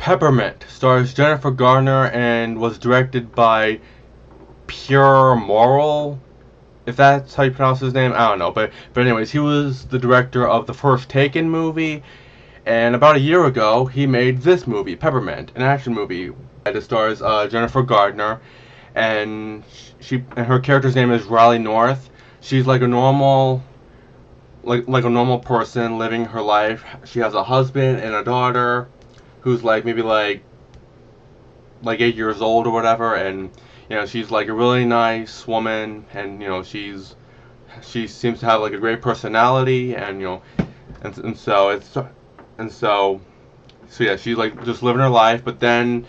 Peppermint stars Jennifer Garner and was directed by Pure Moral. If that's how you pronounce his name, I don't know. But anyways, he was the director of the first Taken movie, and about a year ago, he made this movie, Peppermint, an action movie. It stars Jennifer Gardner, and her character's name is Riley North. She's like a normal like a normal person living her life. She has a husband and a daughter who's like maybe like 8 years old or whatever, and she's like a really nice woman, and she seems to have like a great personality, and so yeah, she's like just living her life, but then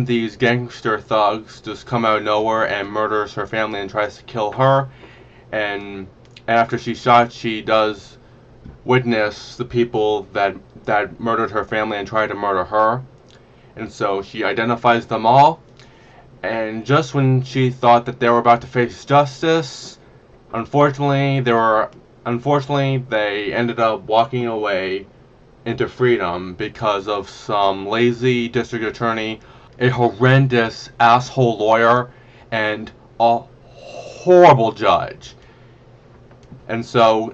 these gangster thugs just come out of nowhere and murders her family and tries to kill her, and after she's shot, she does witness the people that murdered her family and tried to murder her, and so she identifies them all. And just when she thought that they were about to face justice, unfortunately, they ended up walking away into freedom because of some lazy district attorney, a horrendous asshole lawyer, and a horrible judge. And so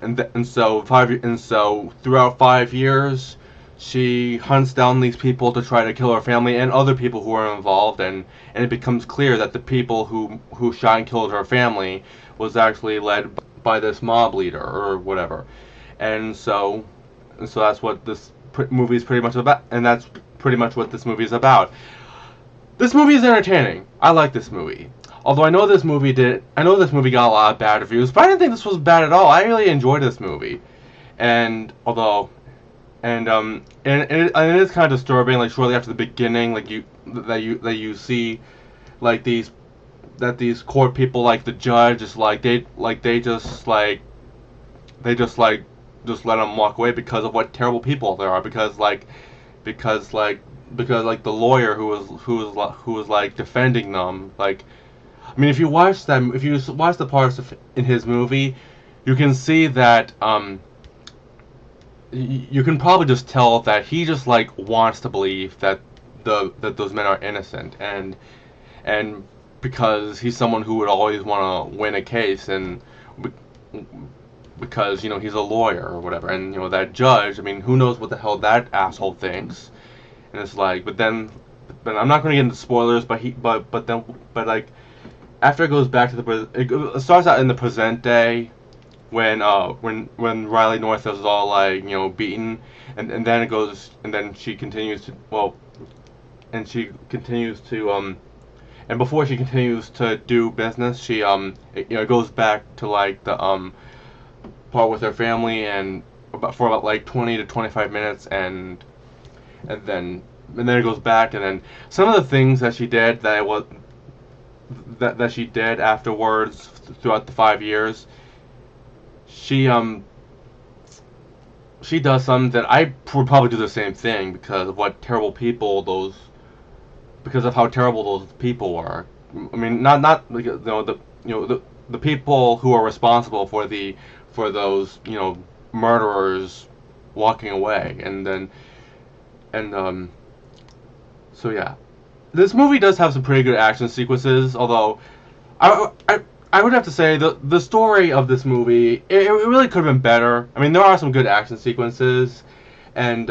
throughout 5 years, she hunts down these people to try to kill her family and other people who are involved, and it becomes clear that the people who shot and killed her family was actually led by this mob leader or whatever. And so that's what this movie is pretty much about, and that's pretty much what this movie is about. This movie is entertaining. I like this movie. Although I know this movie got a lot of bad reviews, but I didn't think this was bad at all. I really enjoyed this movie, and it is kind of disturbing. Like shortly after the beginning, you see like these court people, like the judge is like they just let them walk away because of what terrible people they are. Because the lawyer who was like defending them, like, I mean, if you watch the parts in his movie, you can see that you can probably just tell that he just like wants to believe that those men are innocent, and because he's someone who would always want to win a case, and because he's a lawyer or whatever, and that judge, I mean, who knows what the hell that asshole thinks. And it's like, but I'm not going to get into spoilers, but like after it goes back to it starts out in the present day when Riley North is all like beaten, and then it goes, and then she continues to and before she continues to do business, she it goes back to like the part with her family, and for about like 20 to 25 minutes, and then it goes back, and then some of the things that she did that she did afterwards throughout the 5 years, she does something that I would probably do the same thing because of how terrible those people were. I mean, not like, the people who are responsible for those murderers walking away, so yeah, this movie does have some pretty good action sequences. Although I would have to say the story of this movie, it really could have been better. I mean, there are some good action sequences, and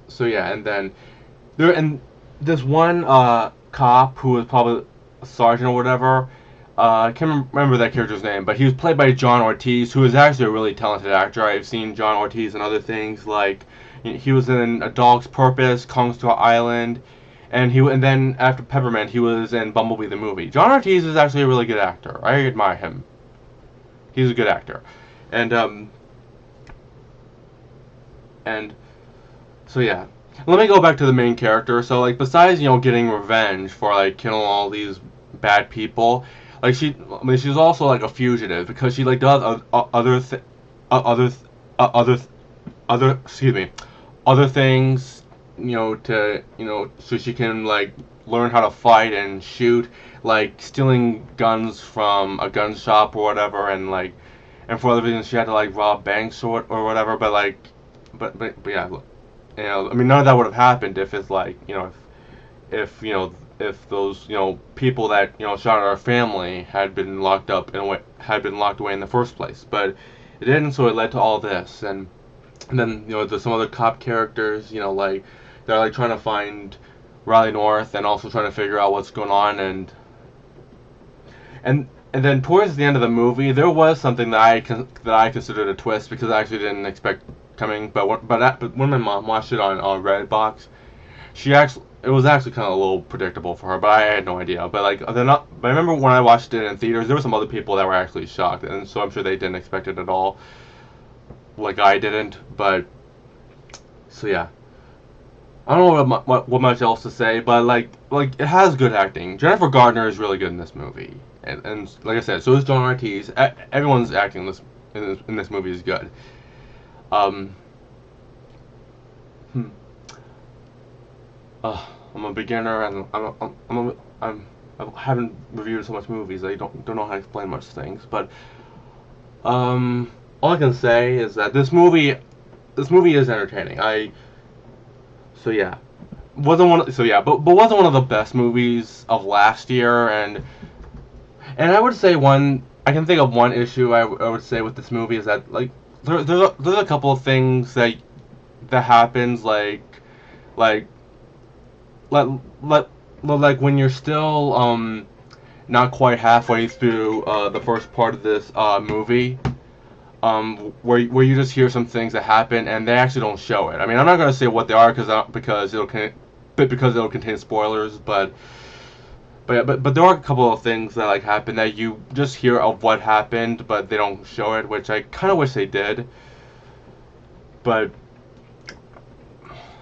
so yeah, and this one cop who was probably a sergeant or whatever. I can't remember that character's name, but he was played by John Ortiz, who is actually a really talented actor. I've seen John Ortiz in other things, like he was in A Dog's Purpose, Kong Skull Island, and then after Peppermint, he was in Bumblebee the movie. John Ortiz is actually a really good actor. I admire him. He's a good actor, and so yeah. Let me go back to the main character. So like, besides getting revenge for like killing all these bad people, like she's also like a fugitive because she like does other things, so she can like learn how to fight and shoot, like stealing guns from a gun shop or whatever, and for other reasons she had to like rob banks or whatever. But yeah, I mean, none of that would have happened if it's like, if if those people that shot at our family had been locked up had been locked away in the first place. But it didn't, so it led to all this. And then there's some other cop characters, like they're like trying to find Riley North and also trying to figure out what's going on. And then towards the end of the movie, there was something that I considered a twist, because I actually didn't expect coming. But when my mom watched it on Redbox, it was actually kind of a little predictable for her, but I had no idea. But like they're not. But I remember when I watched it in theaters, there were some other people that were actually shocked, and so I'm sure they didn't expect it at all, like I didn't. But so yeah, I don't know what much else to say, but like it has good acting. Jennifer Gardner is really good in this movie, and like I said, so is John Ortiz. Everyone's acting in this movie is good. Um, hmm. I'm a beginner, and I haven't reviewed so much movies. I don't know how to explain much things, but all I can say is that this movie is entertaining. So yeah, but wasn't one of the best movies of last year, and I would say I can think of one issue I would say with this movie is that like there's a couple of things that happens like let like when you're still not quite halfway through the first part of this movie, where you just hear some things that happen and they actually don't show it. I mean, I'm not gonna say what they are because it'll contain spoilers, but there are a couple of things that like happen that you just hear of what happened, but they don't show it, which I kind of wish they did. But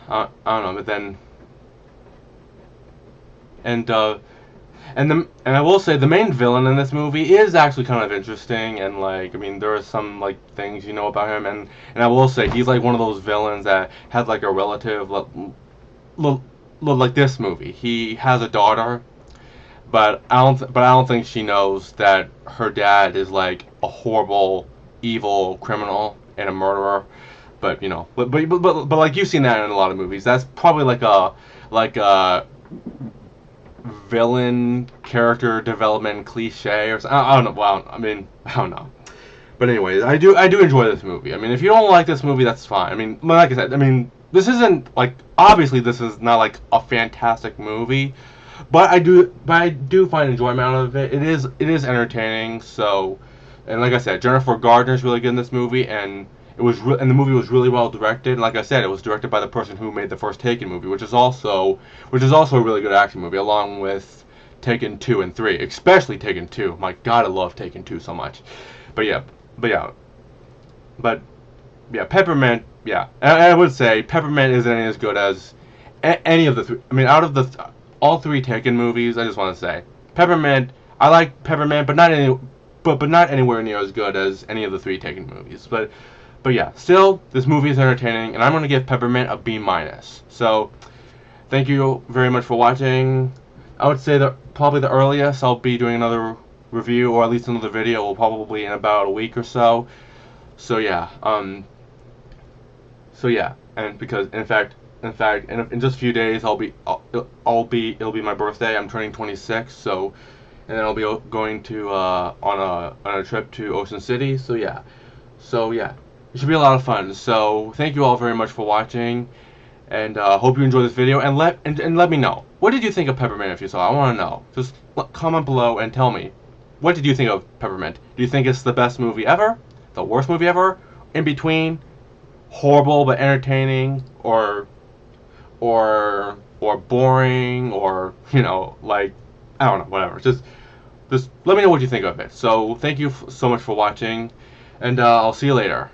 I don't know. But then and and I will say the main villain in this movie is actually kind of interesting, and like I mean there are some like things about him, and I will say he's like one of those villains that has like a relative like this movie. He has a daughter, but I don't think she knows that her dad is like a horrible, evil criminal and a murderer. But but like you've seen that in a lot of movies. That's probably like a villain character development cliche or something. I don't know. Well, I mean, I don't know. But anyways, I do enjoy this movie. I mean, if you don't like this movie, that's fine. I mean, like I said, I mean, this isn't like obviously this is not like a fantastic movie, but I do find enjoyment out of it. It is entertaining. So, and like I said, Jennifer Gardner is really good in this movie, and and the movie was really well directed. And like I said, it was directed by the person who made the first Taken movie, which is also a really good action movie, along with Taken 2 and 3, especially Taken 2. My God, I love Taken 2 so much. But yeah, but yeah, but yeah, Peppermint. Yeah, I would say Peppermint isn't as good as any of the three. I mean, out of all three Taken movies, I just want to say Peppermint. I like Peppermint, but not anywhere near as good as any of the three Taken movies. But yeah, still, this movie is entertaining, and I'm going to give Peppermint a B-. So, thank you very much for watching. I would say that probably the earliest I'll be doing another review, or at least another video, will probably in about a week or so. So yeah, and because in fact, in just a few days it'll be my birthday. I'm turning 26, so, and then I'll be going to on a trip to Ocean City. So yeah. It should be a lot of fun. So thank you all very much for watching, and hope you enjoyed this video. And let me know, what did you think of Peppermint if you saw it? I want to know. Just comment below and tell me, what did you think of Peppermint? Do you think it's the best movie ever, the worst movie ever, in between, horrible but entertaining, or boring, or like I don't know, whatever. Just let me know what you think of it. So thank you so much for watching, and I'll see you later.